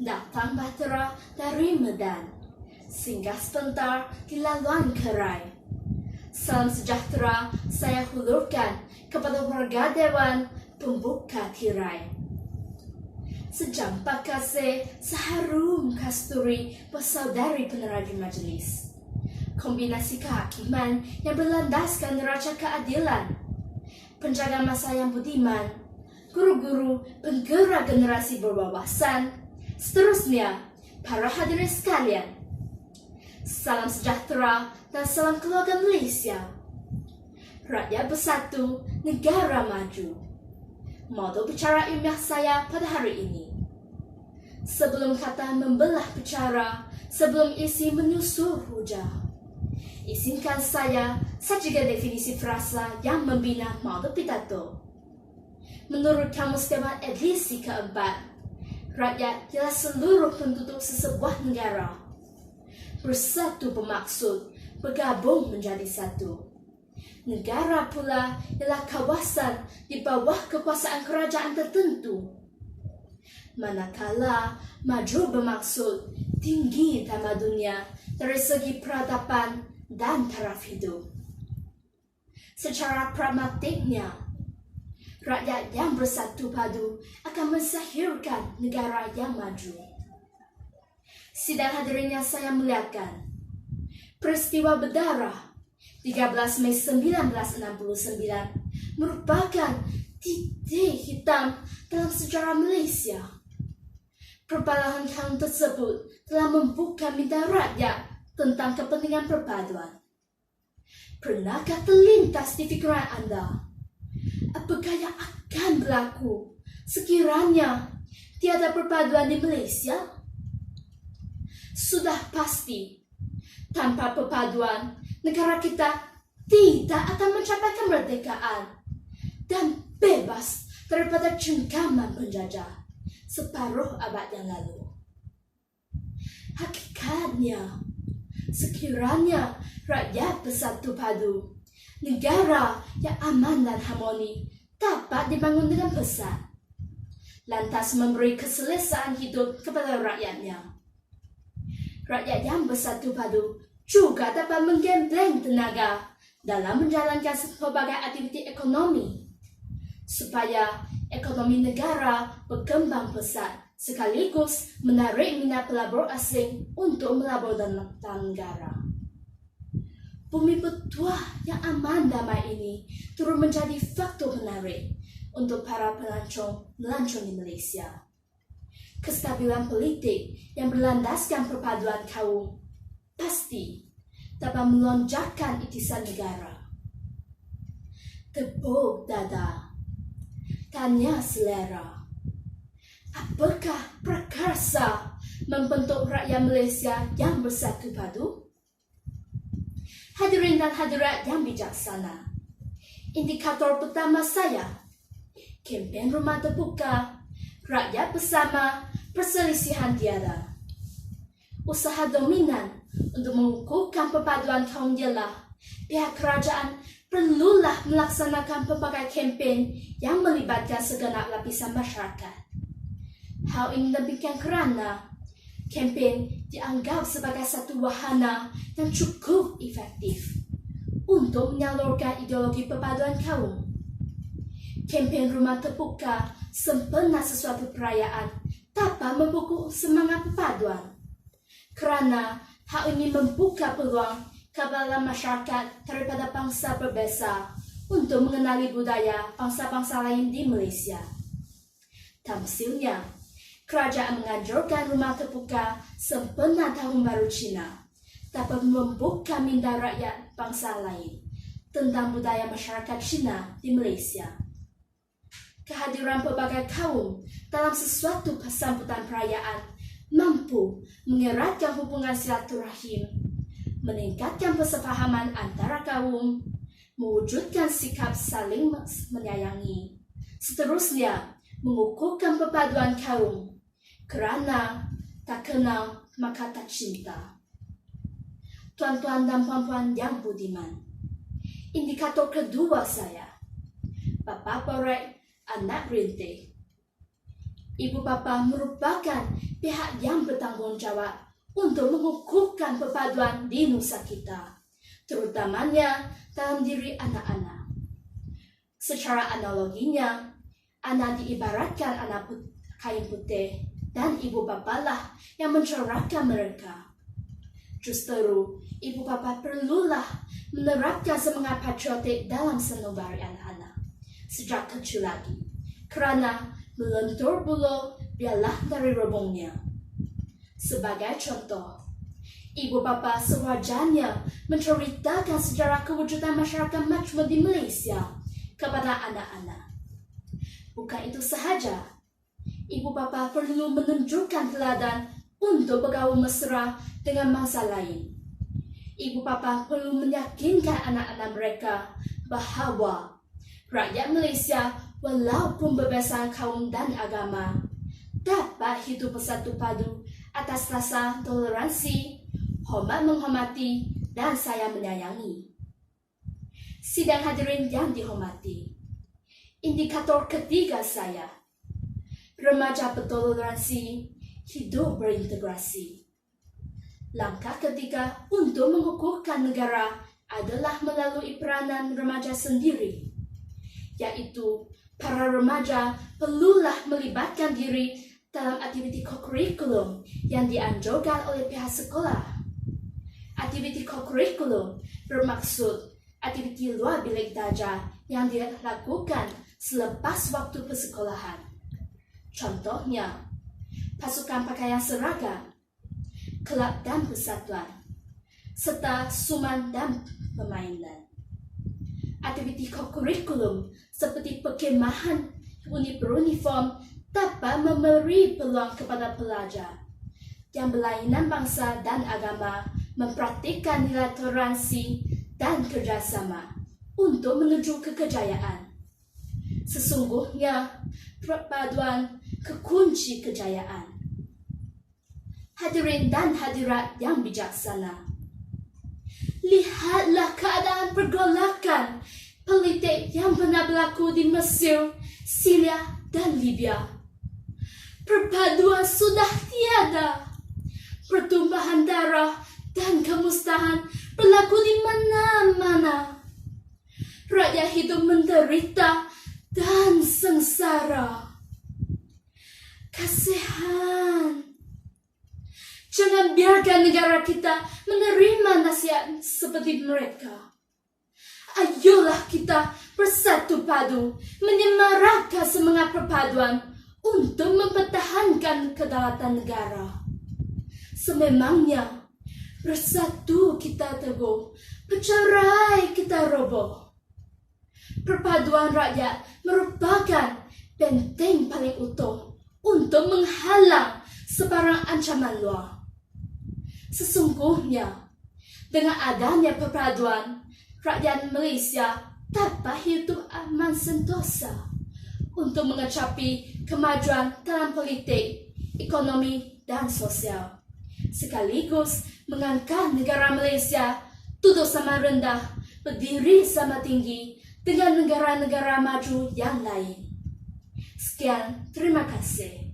Datang bahtera dari Medan, singgah sebentar di laluan Kerai. Salam sejahtera saya hulurkan kepada warga Dewan pembuka tirai. Sejampak kasih seharum kasturi bersaudari peneraju majlis. Kombinasi kehakiman yang berlandaskan neraca keadilan, penjaga masa yang budiman, guru-guru penggerak generasi berwawasan, seterusnya para hadirin sekalian. Salam sejahtera dan salam keluarga Malaysia. Rakyat bersatu, negara maju. Modul bicara ilmiah saya pada hari ini. Sebelum kata membelah bicara, sebelum isi menyusul hujah, izinkan saya sajikan definisi frasa yang membina modul pidato. Menurut Kamus Dewan edisi keempat, rakyat ialah seluruh penduduk sesebuah negara. Bersatu bermaksud bergabung menjadi satu. Negara pula ialah kawasan di bawah kekuasaan kerajaan tertentu. Manakala maju bermaksud tinggi tamadunnya dari segi peradaban dan taraf hidup. Secara pragmatiknya, rakyat yang bersatu padu akan mensahirkan negara yang maju. Sidang hadirin yang saya muliakan, peristiwa berdarah 13 Mei 1969 merupakan titik hitam dalam sejarah Malaysia. Perbalahan kaum tersebut telah membuka minda rakyat tentang kepentingan perpaduan. Pernahkah terlintas di fikiran anda, apakah yang akan berlaku sekiranya tiada perpaduan di Malaysia? Sudah pasti, tanpa perpaduan, negara kita tidak akan mencapai kemerdekaan dan bebas daripada cengkaman penjajah separuh abad yang lalu. Hakikatnya, sekiranya rakyat bersatu padu, negara yang aman dan harmoni dapat dibangun dengan pesat, lantas memberi keselesaan hidup kepada rakyatnya. Rakyat yang bersatu padu juga dapat menggembleng tenaga dalam menjalankan pelbagai aktiviti ekonomi, supaya ekonomi negara berkembang pesat sekaligus menarik minat pelabur asing untuk melabur dalam negara. Bumi bertuah yang aman damai ini turut menjadi faktor menarik untuk para melancong di Malaysia. Kestabilan politik yang berlandaskan perpaduan kaum pasti dapat melonjakkan itisan negara. Tepuk dada, tanya selera. Apakah prakarsa membentuk rakyat Malaysia yang bersatu padu? Hadirin dan hadirat yang bijaksana, indikator pertama saya, kempen rumah terbuka, rakyat bersama, perselisihan tiada. Usaha dominan untuk mengukuhkan perpaduan kaum ialah pihak kerajaan perlulah melaksanakan pelbagai kempen yang melibatkan segenap lapisan masyarakat. Hal ini demikian kerana kempen dianggap sebagai satu wahana yang cukup efektif untuk menyalurkan ideologi perpaduan kaum. Kempen rumah terbuka sempena sesuatu perayaan dapat memupuk semangat perpaduan, kerana hal ini membuka peluang kepada masyarakat daripada bangsa berbeza untuk mengenali budaya bangsa-bangsa lain di Malaysia. Tamsilnya, kerajaan menganjurkan rumah terbuka sempena Tahun Baru Cina dapat membuka minda rakyat bangsa lain tentang budaya masyarakat Cina di Malaysia. Kehadiran pelbagai kaum dalam sesuatu sambutan perayaan mampu mengeratkan hubungan silaturahim, meningkatkan persefahaman antara kaum, mewujudkan sikap saling menyayangi, seterusnya mengukuhkan perpaduan kaum, kerana tak kenal maka tak cinta. Tuan-tuan dan puan-puan yang budiman, indikator kedua saya, Bapa Porek, anak rintik. Ibu bapa merupakan pihak yang bertanggung jawab untuk mengukuhkan perpaduan di nusa kita, terutamanya dalam diri anak-anak. Secara analoginya, anak diibaratkan kain putih dan ibu bapa lah yang mencerahkan mereka. Justru, ibu bapa perlulah menerapkan semangat patriotik dalam sanubari anak-anak sejak kecil lagi, kerana melentur bulu biarlah dari robongnya. Sebagai contoh, ibu bapa sewajarnya menceritakan sejarah kewujudan masyarakat majmuk di Malaysia kepada anak-anak. Bukan itu sahaja, ibu bapa perlu menunjukkan teladan untuk bergaul mesra dengan bangsa lain. Ibu bapa perlu meyakinkan anak-anak mereka bahawa rakyat Malaysia walaupun berbeza kaum dan agama dapat hidup bersatu padu atas rasa toleransi, hormat menghormati dan sayang menyayangi. Sidang hadirin yang dihormati, indikator ketiga saya, remaja bertoleransi, hidup berintegrasi. Langkah ketiga untuk mengukuhkan negara adalah melalui peranan remaja sendiri, yaitu para remaja perlulah melibatkan diri dalam aktiviti kokurikulum yang dianjurkan oleh pihak sekolah. Aktiviti kokurikulum bermaksud aktiviti luar bilik darjah yang dilakukan selepas waktu persekolahan. Contohnya, pasukan pakaian seragam, kelab dan persatuan, serta suman dan permainan. Aktiviti kokurikulum seperti perkemahan beruniform dapat memberi peluang kepada pelajar yang berlainan bangsa dan agama mempraktikkan nilai toleransi dan kerjasama untuk menuju kekejayaan. Sesungguhnya, perpaduan kekunci kejayaan. Hadirin dan hadirat yang bijaksana, lihatlah keadaan pergolakan politik yang pernah berlaku di Mesir, Syria, dan Libya. Perpaduan sudah tiada. Pertumpahan darah dan kemusnahan berlaku di mana-mana. Rakyat hidup menderita dan sengsara. Kasihan. Jangan biarkan negara kita menerima nasihat seperti mereka. Ayolah kita bersatu padu menyemarakkan semangat perpaduan untuk mempertahankan kedaulatan negara. Sememangnya, bersatu kita teguh, bercerai kita roboh. Perpaduan rakyat merupakan benteng paling utuh untuk menghalang sebarang ancaman luar. Sesungguhnya, dengan adanya perpaduan, rakyat Malaysia dapat hidup aman sentosa untuk mencapai kemajuan dalam politik, ekonomi, dan sosial, sekaligus mengangkat negara Malaysia duduk sama rendah, berdiri sama tinggi dengan negara-negara maju yang lain. Sekian, terima kasih.